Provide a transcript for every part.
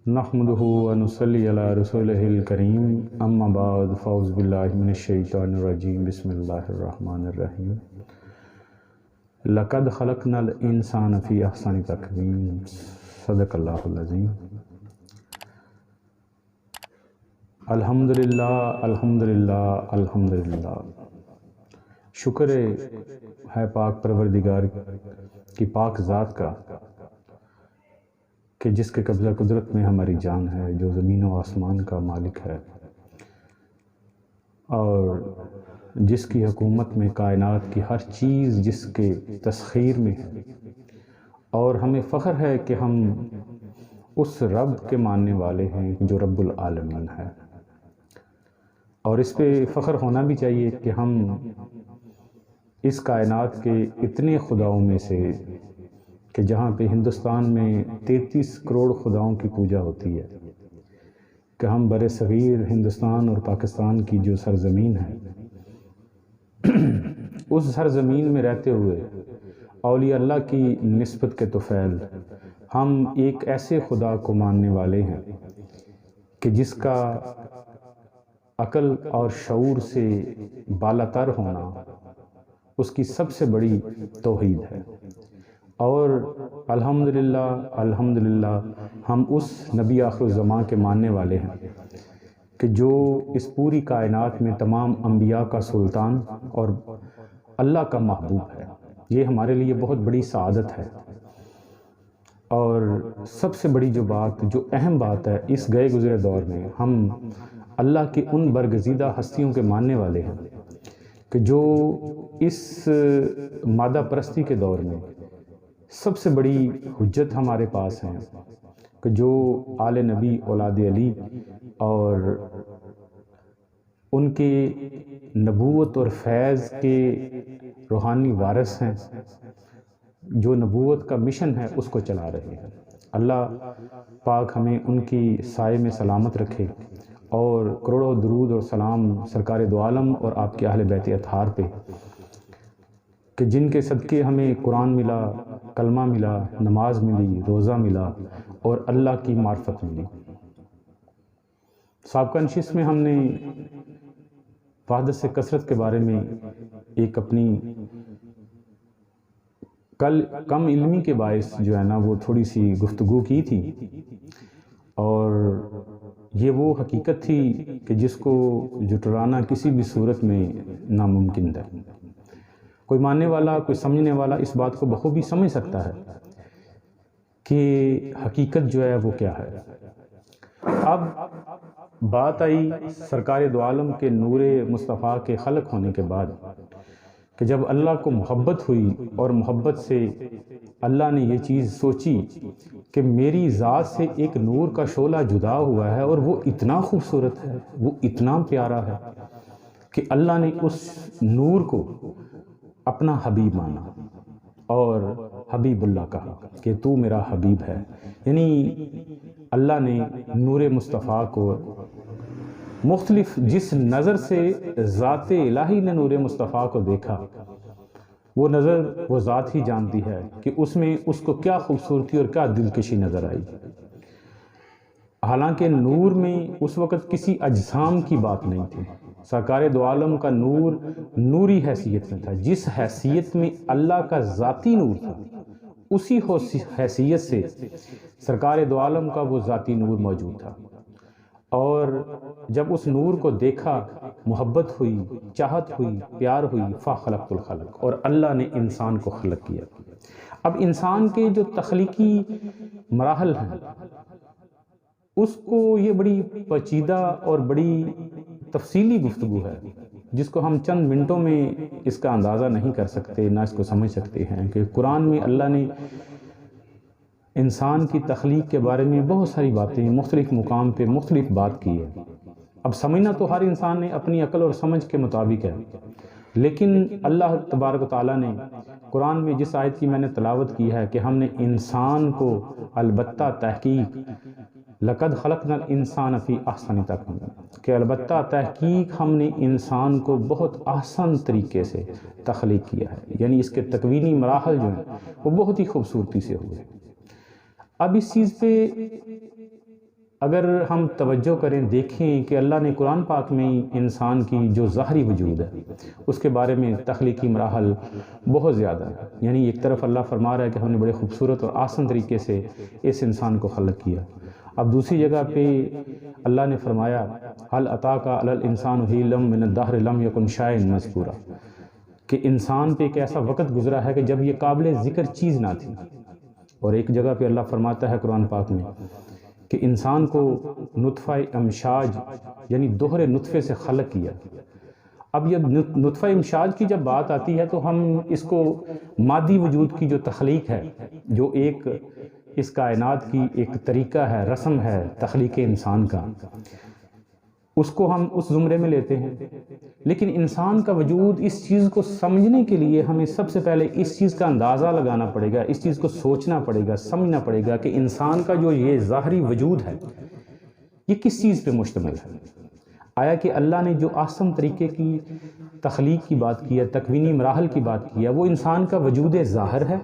نحمده ونصلي على رسوله الكريم اما بعد فاعوذ بالله من الشیطان الرجیم بسم اللہ الرحمن الرحیم لقد خلقنا الانسان فی احسن تقویم صدق اللہ العظیم۔ الحمدللہ الحمدللہ الحمدللہ، شکر ہے پاک پروردگار کی پاک ذات کا کہ جس کے قبضہ قدرت میں ہماری جان ہے، جو زمین و آسمان کا مالک ہے اور جس کی حکومت میں کائنات کی ہر چیز جس کے تسخیر میں ہے، اور ہمیں فخر ہے کہ ہم اس رب کے ماننے والے ہیں جو رب العالمین ہے، اور اس پہ فخر ہونا بھی چاہیے کہ ہم اس کائنات کے اتنے خداؤں میں سے کہ جہاں پہ ہندوستان میں 33 کروڑ خداؤں کی پوجا ہوتی ہے، کہ ہم بر صغیر ہندوستان اور پاکستان کی جو سرزمین ہے، اس سرزمین میں رہتے ہوئے اولیاء اللہ کی نسبت کے طفیل ہم ایک ایسے خدا کو ماننے والے ہیں کہ جس کا عقل اور شعور سے بالاتر ہونا اس کی سب سے بڑی توحید ہے، اور الحمدللہ الحمدللہ ہم اس نبی آخر الزمان کے ماننے والے ہیں کہ جو اس پوری کائنات میں تمام انبیاء کا سلطان اور اللہ کا محبوب ہے۔ یہ ہمارے لیے بہت بڑی سعادت ہے، اور سب سے بڑی جو اہم بات ہے اس گئے گزرے دور میں، ہم اللہ کے ان برگزیدہ ہستیوں کے ماننے والے ہیں کہ جو اس مادہ پرستی کے دور میں سب سے بڑی حجت ہمارے پاس ہیں، کہ جو آل نبی اولاد علی اور ان کے نبوت اور فیض کے روحانی وارث ہیں، جو نبوت کا مشن ہے اس کو چلا رہے ہیں۔ اللہ پاک ہمیں ان کی سائے میں سلامت رکھے، اور کروڑوں درود اور سلام سرکار دو عالم اور آپ کے اہل بیت اطہار پہ، کہ جن کے صدقے ہمیں قرآن ملا، کلمہ ملا، نماز ملی، روزہ ملا اور اللہ کی معرفت ملی۔ سابقہ نشست میں ہم نے وحدت سے کثرت کے بارے میں ایک اپنی کم علمی کے باعث جو ہے نا وہ تھوڑی سی گفتگو کی تھی، اور یہ وہ حقیقت تھی کہ جس کو جھٹلانا کسی بھی صورت میں ناممکن ہے۔ کوئی ماننے والا، کوئی سمجھنے والا اس بات کو بخوبی سمجھ سکتا ہے کہ حقیقت جو ہے وہ کیا ہے۔ اب بات آئی سرکار دو عالم کے نور مصطفیٰ کے خلق ہونے کے بعد، کہ جب اللہ کو محبت ہوئی اور محبت سے اللہ نے یہ چیز سوچی کہ میری ذات سے ایک نور کا شعلہ جدا ہوا ہے، اور وہ اتنا خوبصورت ہے، وہ اتنا پیارا ہے کہ اللہ نے اس نور کو اپنا حبیب مانا اور حبیب اللہ کہا کہ تو میرا حبیب ہے۔ یعنی اللہ نے نور مصطفیٰ کو مختلف جس نظر سے ذات الہی نے نور مصطفیٰ کو دیکھا، وہ نظر وہ ذات ہی جانتی ہے کہ اس میں اس کو کیا خوبصورتی اور کیا دلکشی نظر آئی۔ حالانکہ نور میں اس وقت کسی اجسام کی بات نہیں تھی، سرکار دو عالم کا نور نوری حیثیت میں تھا، جس حیثیت میں اللہ کا ذاتی نور تھا اسی حیثیت سے سرکار دو عالم کا وہ ذاتی نور موجود تھا، اور جب اس نور کو دیکھا محبت ہوئی، چاہت ہوئی، پیار ہوئی، فخلقت الخلق، اور اللہ نے انسان کو خلق کیا۔ اب انسان کے جو تخلیقی مراحل ہیں اس کو یہ بڑی پیچیدہ اور بڑی تفصیلی گفتگو ہے، جس کو ہم چند منٹوں میں اس کا اندازہ نہیں کر سکتے، نہ اس کو سمجھ سکتے ہیں، کہ قرآن میں اللہ نے انسان کی تخلیق کے بارے میں بہت ساری باتیں مختلف مقام پہ مختلف بات کی ہے۔ اب سمجھنا تو ہر انسان نے اپنی عقل اور سمجھ کے مطابق ہے، لیکن اللہ تبارک و تعالیٰ نے قرآن میں جس آیت کی میں نے تلاوت کی ہے کہ ہم نے انسان کو البتہ تحقیق لقد خلقنا الانسان فی احسن تقویم، کہ البتہ تحقیق ہم نے انسان کو بہت احسن طریقے سے تخلیق کیا ہے، یعنی اس کے تکوینی مراحل جو ہیں وہ بہت ہی خوبصورتی سے ہوئے۔ اب اس چیز پہ اگر ہم توجہ کریں، دیکھیں کہ اللہ نے قرآن پاک میں انسان کی جو ظاہری وجود ہے اس کے بارے میں تخلیقی مراحل بہت زیادہ ہے. یعنی ایک طرف اللہ فرما رہا ہے کہ ہم نے بڑے خوبصورت اور آسان طریقے سے اس انسان کو خلق کیا. اب دوسری جگہ پہ اللہ نے فرمایا هل اتاک علی الانسان حین من الدہر لم یکن شیئا مذکورا، کہ انسان پہ ایک ایسا وقت گزرا ہے کہ جب یہ قابل ذکر چیز نہ تھی. اور ایک جگہ پہ اللہ فرماتا ہے قرآن پاک میں کہ انسان کو نطفہ امشاج یعنی دوہرے نطفے سے خلق کیا. اب یہ نطفہ امشاج کی جب بات آتی ہے تو ہم اس کو مادی وجود کی جو تخلیق ہے، جو ایک اس کائنات کی ایک طریقہ ہے، رسم ہے تخلیق انسان کا، اس کو ہم اس زمرے میں لیتے ہیں. لیکن انسان کا وجود، اس چیز کو سمجھنے کے لیے ہمیں سب سے پہلے اس چیز کا اندازہ لگانا پڑے گا، اس چیز کو سوچنا پڑے گا، سمجھنا پڑے گا کہ انسان کا جو یہ ظاہری وجود ہے یہ کس چیز پہ مشتمل ہے. آیا کہ اللہ نے جو آسم طریقے کی تخلیق کی بات کی ہے، تکوینی مراحل کی بات کی ہے، وہ انسان کا وجود ظاہر ہے.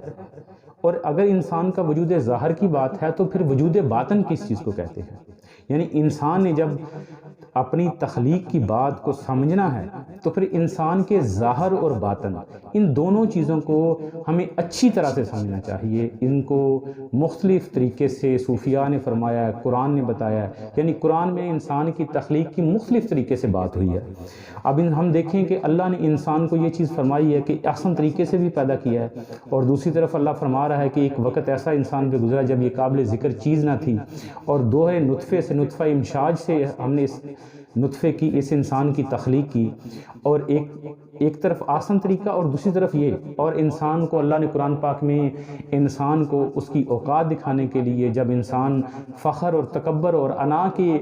اور اگر انسان کا وجود ظاہر کی بات ہے تو پھر وجود باطن کس چیز کو کہتے ہیں. یعنی انسان نے جب اپنی تخلیق کی بات کو سمجھنا ہے تو پھر انسان کے ظاہر اور باطن، ان دونوں چیزوں کو ہمیں اچھی طرح سے سمجھنا چاہیے. ان کو مختلف طریقے سے صوفیاء نے فرمایا ہے، قرآن نے بتایا ہے. یعنی قرآن میں انسان کی تخلیق کی مختلف طریقے سے بات ہوئی ہے. اب ہم دیکھیں کہ اللہ نے انسان کو یہ چیز فرمائی ہے کہ احسن طریقے سے بھی پیدا کیا ہے، اور دوسری طرف اللہ فرما رہا ہے کہ ایک وقت ایسا انسان پہ گزرا جب یہ قابل ذکر چیز نہ تھی، اور دوہرے نطفے سے، نطفہ امشاج سے ہم نے اس نطفے کی، اس انسان کی تخلیق کی. اور ایک طرف آسان طریقہ اور دوسری طرف یہ، اور انسان کو اللہ نے قرآن پاک میں انسان کو اس کی اوقات دکھانے کے لیے، جب انسان فخر اور تکبر اور انا کی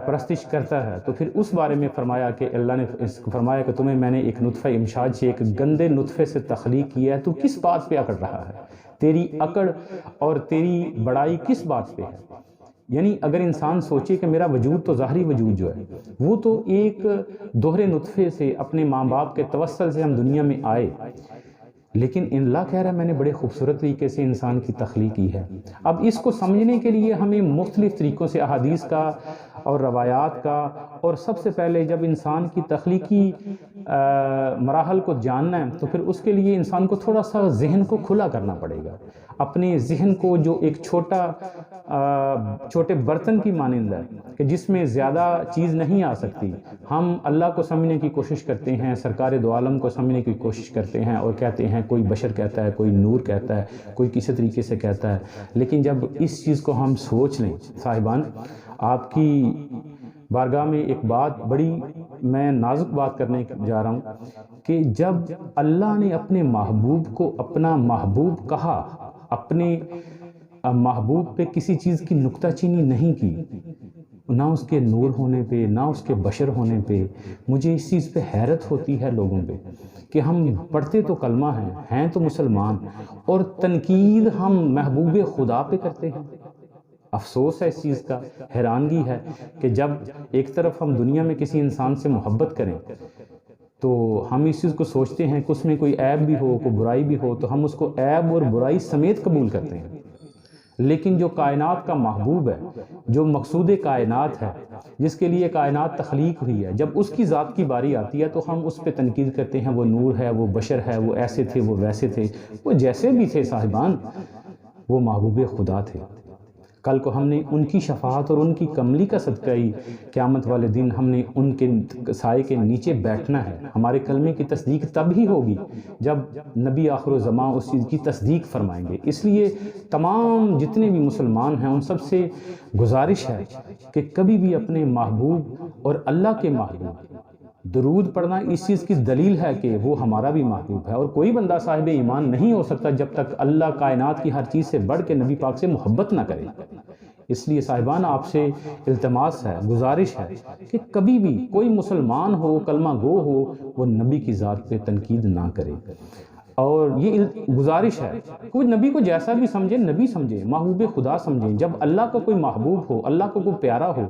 پرستش کرتا ہے تو پھر اس بارے میں فرمایا کہ اللہ نے فرمایا کہ تمہیں میں نے ایک نطفہ امشاج سے، ایک گندے نطفے سے تخلیق کیا ہے، تو کس بات پہ اکڑ رہا ہے؟ تیری اکڑ اور تیری بڑائی کس بات پہ ہے؟ یعنی اگر انسان سوچے کہ میرا وجود تو ظاہری وجود جو ہے وہ تو ایک دوہرے نطفے سے، اپنے ماں باپ کے توسل سے ہم دنیا میں آئے، لیکن اللہ کہہ رہا ہے میں نے بڑے خوبصورت طریقے سے انسان کی تخلیق کی ہے. اب اس کو سمجھنے کے لیے ہمیں مختلف طریقوں سے احادیث کا اور روایات کا، اور سب سے پہلے جب انسان کی تخلیقی مراحل کو جاننا ہے تو پھر اس کے لیے انسان کو تھوڑا سا ذہن کو کھلا کرنا پڑے گا. اپنے ذہن کو جو ایک چھوٹے برتن کی مانند ہے کہ جس میں زیادہ چیز نہیں آ سکتی، ہم اللہ کو سمجھنے کی کوشش کرتے ہیں، سرکار دو عالم کو سمجھنے کی کوشش کرتے ہیں، اور کہتے ہیں کوئی بشر کہتا ہے، کوئی نور کہتا ہے، کوئی کسی طریقے سے کہتا ہے. لیکن جب اس چیز کو ہم سوچ لیں صاحبان، آپ کی بارگاہ میں ایک بات، بڑی میں نازک بات کرنے جا رہا ہوں کہ جب اللہ نے اپنے محبوب کو اپنا محبوب کہا، اپنے محبوب پہ کسی چیز کی نکتہ چینی نہیں کی، نہ اس کے نور ہونے پہ، نہ اس کے بشر ہونے پہ. مجھے اس چیز پہ حیرت ہوتی ہے لوگوں پہ کہ ہم پڑھتے تو کلمہ ہیں تو مسلمان، اور تنقید ہم محبوب خدا پہ کرتے ہیں. افسوس ہے اس چیز کا، حیرانگی ہے کہ جب ایک طرف ہم دنیا میں کسی انسان سے محبت کریں تو ہم اس چیز کو سوچتے ہیں کہ اس میں کوئی عیب بھی ہو، کوئی برائی بھی ہو، تو ہم اس کو عیب اور برائی سمیت قبول کرتے ہیں. لیکن جو کائنات کا محبوب ہے، جو مقصود کائنات ہے، جس کے لیے کائنات تخلیق ہوئی ہے، جب اس کی ذات کی باری آتی ہے تو ہم اس پہ تنقید کرتے ہیں، وہ نور ہے، وہ بشر ہے، وہ ایسے تھے، وہ ویسے تھے. وہ جیسے بھی تھے صاحبان، وہ محبوب خدا تھے. کل کو ہم نے ان کی شفاعت اور ان کی کملی کا صدقہ ہی قیامت والے دن ہم نے ان کے سائے کے نیچے بیٹھنا ہے. ہمارے کلمے کی تصدیق تب ہی ہوگی جب نبی آخر الزمان اس چیز کی تصدیق فرمائیں گے. اس لیے تمام جتنے بھی مسلمان ہیں ان سب سے گزارش ہے کہ کبھی بھی اپنے محبوب اور اللہ کے محبوب درود پڑھنا اس چیز کی دلیل ہے کہ وہ ہمارا بھی محبوب ہے. اور کوئی بندہ صاحب ایمان نہیں ہو سکتا جب تک اللہ کائنات کی ہر چیز سے بڑھ کے نبی پاک سے محبت نہ کرے. اس لیے صاحبان آپ سے التماس ہے، گزارش ہے کہ کبھی بھی کوئی مسلمان ہو، کلمہ گو ہو، وہ نبی کی ذات پہ تنقید نہ کرے. اور یہ گزارش ہے، کوئی نبی کو جیسا بھی سمجھے، نبی سمجھے، محبوب خدا سمجھیں. جب اللہ کا کوئی محبوب ہو، اللہ کو کوئی پیارا ہو،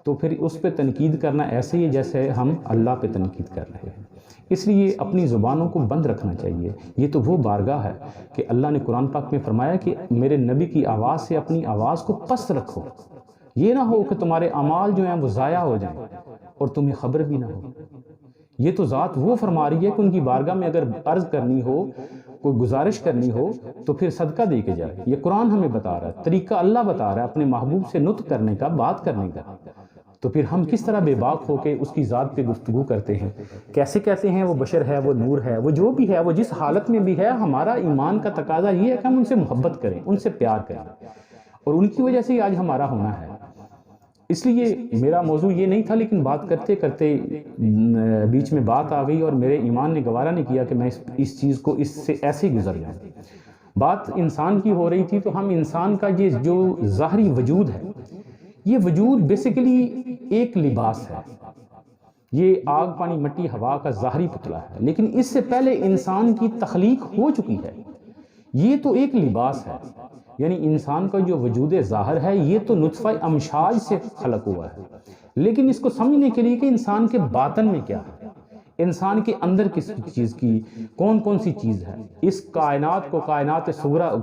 تو پھر اس پہ تنقید کرنا ایسے ہی جیسے ہم اللہ پہ تنقید کر رہے ہیں. اس لیے اپنی زبانوں کو بند رکھنا چاہیے. یہ تو وہ بارگاہ ہے کہ اللہ نے قرآن پاک میں فرمایا کہ میرے نبی کی آواز سے اپنی آواز کو پست رکھو. یہ نہ ہو کہ تمہارے اعمال جو ہیں وہ ضائع ہو جائیں اور تمہیں خبر بھی نہ ہو۔ یہ تو ذات وہ فرما رہی ہے کہ ان کی بارگاہ میں اگر عرض کرنی ہو، کوئی گزارش کرنی ہو تو پھر صدقہ دے کے جائے۔ یہ قرآن ہمیں بتا رہا ہے، طریقہ اللہ بتا رہا ہے اپنے محبوب سے نطق کرنے کا، بات کرنے کا۔ تو پھر ہم کس طرح بے باک ہو کے اس کی ذات پہ گفتگو کرتے ہیں، کیسے کہتے ہیں وہ بشر ہے، وہ نور ہے، وہ جو بھی ہے، وہ جس حالت میں بھی ہے۔ ہمارا ایمان کا تقاضا یہ ہے کہ ہم ان سے محبت کریں، ان سے پیار کریں، اور ان کی وجہ سے ہی آج ہمارا ہونا ہے۔ اس لیے میرا موضوع یہ نہیں تھا، لیکن بات کرتے کرتے بیچ میں بات آ گئی اور میرے ایمان نے گوارا نہیں کیا کہ میں اس چیز کو اس سے ایسے ہی گزر جاؤں۔ بات انسان کی ہو رہی تھی، تو ہم انسان کا یہ جو ظاہری وجود ہے، یہ وجود بیسیکلی ایک لباس ہے۔ یہ آگ پانی مٹی ہوا کا ظاہری پتلا ہے، لیکن اس سے پہلے انسان کی تخلیق ہو چکی ہے۔ یہ تو ایک لباس ہے، یعنی انسان کا جو وجود ظاہر ہے یہ تو نطفہ امشاج سے خلق ہوا ہے، لیکن اس کو سمجھنے کے لیے کہ انسان کے باطن میں کیا ہے، انسان کے اندر کس چیز کی کون کون سی چیز ہے۔ اس کائنات کو کائنات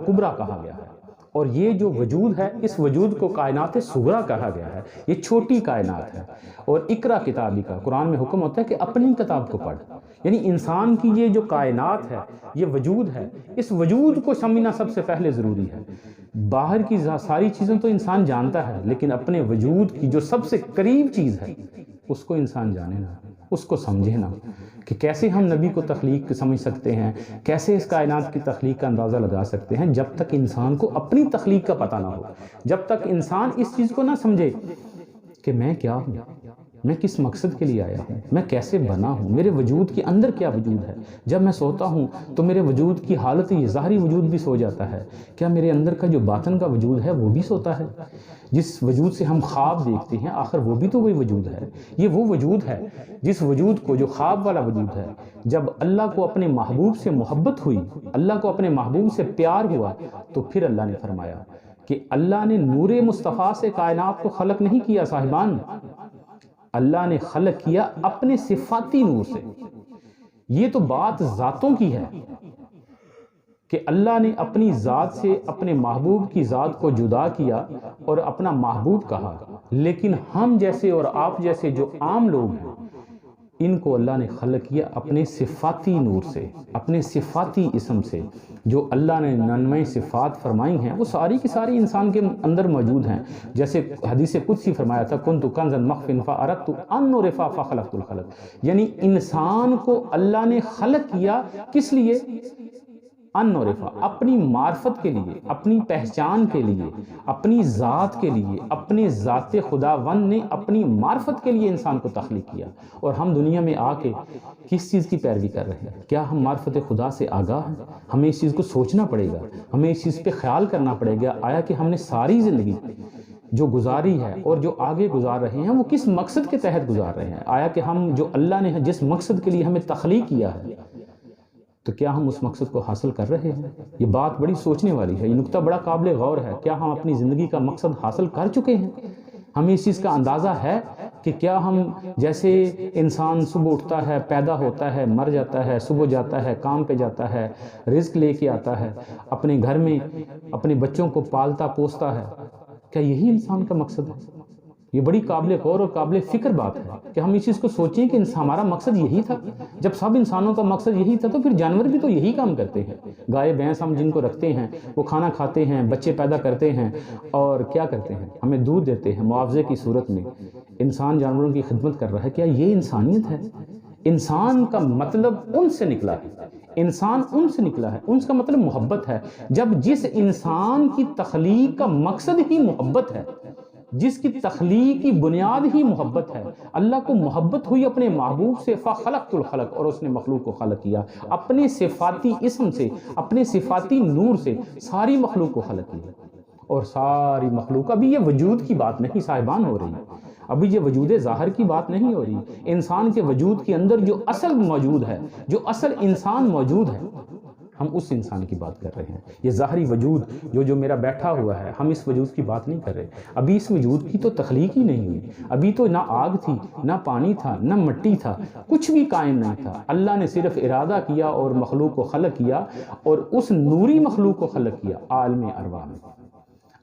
کبریٰ کہا گیا ہے، اور یہ جو وجود ہے اس وجود کو کائنات صغریٰ کہا گیا ہے۔ یہ چھوٹی کائنات ہے، اور اقرا کتابی کا قرآن میں حکم ہوتا ہے کہ اپنی کتاب کو پڑھ۔ یعنی انسان کی یہ جو کائنات ہے، یہ وجود ہے، اس وجود کو سمجھنا سب سے پہلے ضروری ہے۔ باہر کی ساری چیزیں تو انسان جانتا ہے، لیکن اپنے وجود کی جو سب سے قریب چیز ہے اس کو انسان جانے نا، اس کو سمجھے نا، کہ کیسے ہم نبی کو تخلیق سمجھ سکتے ہیں، کیسے اس کائنات کی تخلیق کا اندازہ لگا سکتے ہیں، جب تک انسان کو اپنی تخلیق کا پتہ نہ ہو، جب تک انسان اس چیز کو نہ سمجھے کہ میں کیا ہوں، میں کس مقصد کے لیے آیا ہوں، میں کیسے بنا ہوں، میرے وجود کے اندر کیا وجود ہے۔ جب میں سوتا ہوں تو میرے وجود کی حالت یہ ظاہری وجود بھی سو جاتا ہے، کیا میرے اندر کا جو باطن کا وجود ہے وہ بھی سوتا ہے؟ جس وجود سے ہم خواب دیکھتے ہیں، آخر وہ بھی تو وہی وجود ہے۔ یہ وہ وجود ہے جس وجود کو، جو خواب والا وجود ہے، جب اللہ کو اپنے محبوب سے محبت ہوئی، اللہ کو اپنے محبوب سے پیار ہوا، تو پھر اللہ نے فرمایا کہ اللہ نے نور مصطفیٰ سے کائنات کو خلق نہیں کیا صاحبان، اللہ نے خلق کیا اپنے صفاتی نور سے۔ یہ تو بات ذاتوں کی ہے کہ اللہ نے اپنی ذات سے اپنے محبوب کی ذات کو جدا کیا اور اپنا محبوب کہا، لیکن ہم جیسے اور آپ جیسے جو عام لوگ ہیں، ان کو اللہ نے خلق کیا اپنے صفاتی نور سے، اپنے صفاتی اسم سے۔ جو اللہ نے 99 صفات فرمائی ہیں وہ ساری کی ساری انسان کے اندر موجود ہیں۔ جیسے حدیث قدسی فرمایا تھا، کنت کنزا مخفیا فاردت ان اعرف فخلقت الخلق، یعنی انسان کو اللہ نے خلق کیا کس لیے؟ ان عرفا، اپنی معرفت کے لیے، اپنی پہچان کے لیے، اپنی ذات کے لیے، اپنے ذات خداوند نے اپنی معرفت کے لیے انسان کو تخلیق کیا۔ اور ہم دنیا میں آ کے کس چیز کی پیروی کر رہے ہیں؟ کیا ہم معرفت خدا سے آگاہ ہیں؟ ہمیں اس چیز کو سوچنا پڑے گا، ہمیں اس چیز پہ خیال کرنا پڑے گا، آیا کہ ہم نے ساری زندگی جو گزاری ہے اور جو آگے گزار رہے ہیں وہ کس مقصد کے تحت گزار رہے ہیں؟ آیا کہ ہم جو اللہ نے جس مقصد کے لیے ہمیں تخلیق کیا ہے، تو کیا ہم اس مقصد کو حاصل کر رہے ہیں؟ یہ بات بڑی سوچنے والی ہے، یہ نکتہ بڑا قابل غور ہے۔ کیا ہم اپنی زندگی کا مقصد حاصل کر چکے ہیں؟ ہمیں اس چیز کا اندازہ ہے کہ کیا ہم جیسے انسان صبح اٹھتا ہے، پیدا ہوتا ہے، مر جاتا ہے، صبح جاتا ہے، کام پہ جاتا ہے، رزق لے کے آتا ہے، اپنے گھر میں اپنے بچوں کو پالتا پوستا ہے، کیا یہی انسان کا مقصد ہے؟ یہ بڑی قابل غور اور قابل فکر بات ہے کہ ہم اس چیز کو سوچیں کہ ہمارا مقصد یہی تھا۔ جب سب انسانوں کا مقصد یہی تھا تو پھر جانور بھی تو یہی کام کرتے ہیں۔ گائے بھینس ہم جن کو رکھتے ہیں وہ کھانا کھاتے ہیں، بچے پیدا کرتے ہیں، اور کیا کرتے ہیں؟ ہمیں دودھ دیتے ہیں معاوضے کی صورت میں۔ انسان جانوروں کی خدمت کر رہا ہے، کیا یہ انسانیت ہے؟ انسان کا مطلب ان سے نکلا ہے، انسان ان سے نکلا ہے، ان کا مطلب محبت ہے۔ جب جس انسان کی تخلیق کا مقصد ہی محبت ہے، جس کی تخلیقی بنیاد ہی محبت ہے، اللہ کو محبت ہوئی اپنے محبوب سے، فخلقت الخلق، اور اس نے مخلوق کو خلق کیا اپنے صفاتی اسم سے، اپنے صفاتی نور سے، ساری مخلوق کو خلق کیا۔ اور ساری مخلوق، ابھی یہ وجود کی بات نہیں صاحبان ہو رہی، ابھی یہ وجود ظاہر کی بات نہیں ہو رہی، انسان کے وجود کے اندر جو اصل موجود ہے، جو اصل انسان موجود ہے، ہم اس انسان کی بات کر رہے ہیں۔ یہ ظاہری وجود جو میرا بیٹھا ہوا ہے، ہم اس وجود کی بات نہیں کر رہے۔ ابھی اس وجود کی تو تخلیق ہی نہیں ہوئی، ابھی تو نہ آگ تھی، نہ پانی تھا، نہ مٹی تھا، کچھ بھی قائم نہیں تھا۔ اللہ نے صرف ارادہ کیا اور مخلوق کو خلق کیا، اور اس نوری مخلوق کو خلق کیا عالم ارواح میں۔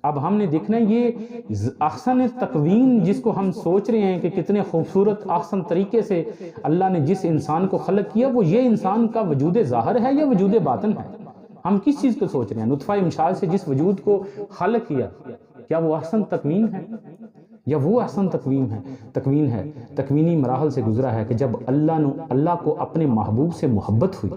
اب ہم نے دیکھنا ہے یہ احسن تکوین جس کو ہم سوچ رہے ہیں کہ کتنے خوبصورت احسن طریقے سے اللہ نے جس انسان کو خلق کیا، وہ یہ انسان کا وجود ظاہر ہے یا وجود باطن ہے؟ ہم کس چیز کو سوچ رہے ہیں؟ نطفہ امشاج سے جس وجود کو خلق کیا، کیا وہ احسن تکوین ہے یا وہ احسن تکوین ہے؟ تکوینی مراحل سے گزرا ہے کہ جب اللہ کو اپنے محبوب سے محبت ہوئی،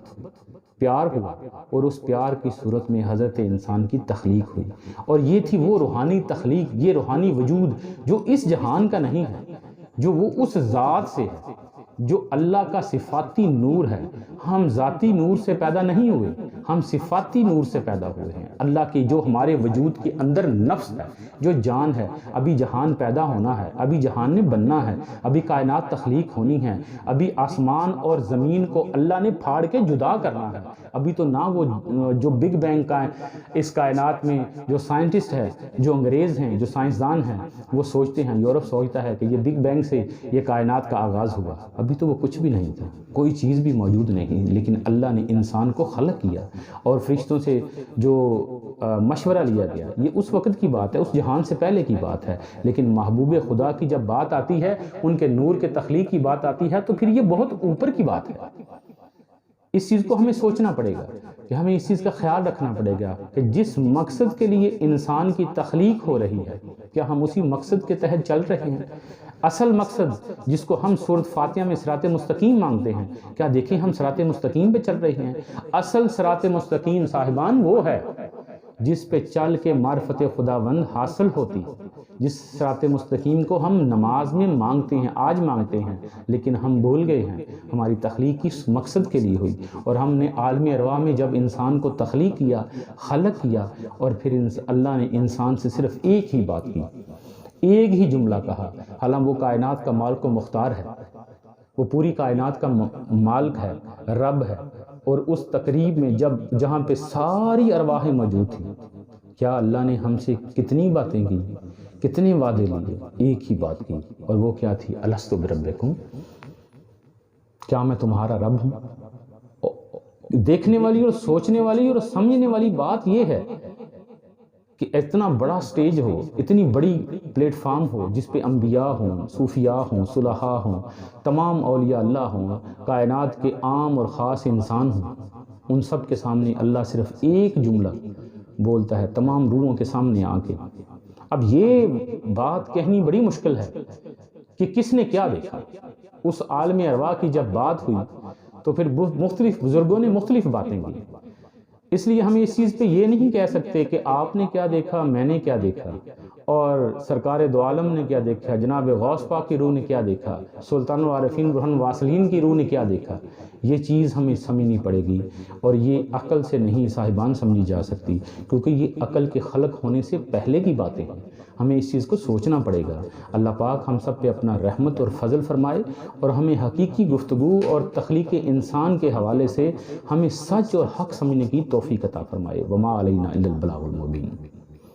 پیار ہوا، اور اس پیار کی صورت میں حضرت انسان کی تخلیق ہوئی، اور یہ تھی وہ روحانی تخلیق، یہ روحانی وجود جو اس جہان کا نہیں ہے، جو وہ اس ذات سے ہے، جو اللہ کا صفاتی نور ہے۔ ہم ذاتی نور سے پیدا نہیں ہوئے، ہم صفاتی نور سے پیدا ہوئے ہیں۔ اللہ کی جو ہمارے وجود کے اندر نفس ہے، جو جان ہے، ابھی جہان پیدا ہونا ہے، ابھی جہان نے بننا ہے، ابھی کائنات تخلیق ہونی ہے، ابھی آسمان اور زمین کو اللہ نے پھاڑ کے جدا کرنا ہے۔ ابھی تو نہ وہ جو بگ بینگ کا اس کائنات میں جو سائنٹسٹ ہے، جو انگریز ہیں، جو سائنسدان ہیں، وہ سوچتے ہیں، یورپ سوچتا ہے کہ یہ بگ بینگ سے یہ کائنات کا آغاز ہوا۔ ابھی تو وہ کچھ بھی نہیں تھا، کوئی چیز بھی موجود نہیں، لیکن اللہ نے انسان کو خلق کیا اور فرشتوں سے جو مشورہ لیا گیا، یہ اس وقت کی بات ہے، اس جہان سے پہلے کی بات ہے۔ لیکن محبوب خدا کی جب بات آتی ہے، ان کے نور کے تخلیق کی بات آتی ہے، تو پھر یہ بہت اوپر کی بات ہے۔ اس چیز کو ہمیں سوچنا پڑے گا کہ ہمیں اس چیز کا خیال رکھنا پڑے گا کہ جس مقصد کے لیے انسان کی تخلیق ہو رہی ہے، کیا ہم اسی مقصد کے تحت چل رہے ہیں؟ اصل مقصد جس کو ہم سورۃ فاتحہ میں صراط مستقیم مانگتے ہیں، کیا دیکھیں ہم صراط مستقیم پہ چل رہے ہیں؟ اصل صراط مستقیم صاحبان وہ ہے جس پہ چل کے معرفت خداوند حاصل ہوتی، جس صراط مستقیم کو ہم نماز میں مانگتے ہیں، آج مانگتے ہیں، لیکن ہم بھول گئے ہیں ہماری تخلیق کس مقصد کے لیے ہوئی۔ اور ہم نے عالم ارواح میں جب انسان کو تخلیق کیا، خلق کیا، اور پھر اللہ نے انسان سے صرف ایک ہی بات کی، ایک ہی جملہ کہا، حالانکہ وہ کائنات کا مالک و مختار ہے، وہ پوری کائنات کا مالک ہے، رب ہے، اور اس تقریب میں جہاں پہ ساری ارواح موجود تھیں، کیا اللہ نے ہم سے کتنی باتیں کی، کتنے وعدے لیے؟ ایک ہی بات کی، اور وہ کیا تھی؟ الستو بربکم، کیا میں تمہارا رب ہوں؟ دیکھنے والی اور سوچنے والی اور سمجھنے والی بات یہ ہے کہ اتنا بڑا سٹیج ہو، اتنی بڑی پلیٹ فارم ہو جس پہ انبیاء ہوں، صوفیاء ہوں، صلحاء ہوں، تمام اولیاء اللہ ہوں، کائنات کے عام اور خاص انسان ہوں، ان سب کے سامنے اللہ صرف ایک جملہ بولتا ہے، تمام روحوں کے سامنے آ کے۔ اب یہ بات کہنی بڑی مشکل ہے کہ کس نے کیا دیکھا۔ اس عالم ارواح کی جب بات ہوئی تو پھر مختلف بزرگوں نے مختلف باتیں کی، اس لیے ہم اس چیز پہ یہ نہیں کہہ سکتے کہ آپ نے کیا دیکھا، میں نے کیا دیکھا، اور سرکار دو عالم نے کیا دیکھا، جناب غوث پاک کی روح نے کیا دیکھا، سلطان العارفین برہان واصلین کی روح نے کیا دیکھا۔ یہ چیز ہمیں سمجھنی پڑے گی، اور یہ عقل سے نہیں صاحبان سمجھی جا سکتی، کیونکہ یہ عقل کے خلق ہونے سے پہلے کی باتیں ہیں۔ ہمیں اس چیز کو سوچنا پڑے گا۔ اللہ پاک ہم سب پہ اپنا رحمت اور فضل فرمائے، اور ہمیں حقیقی گفتگو اور تخلیق انسان کے حوالے سے ہمیں سچ اور حق سمجھنے کی توفیق عطا فرمائے۔ وما علینا الا البلاغ المبین۔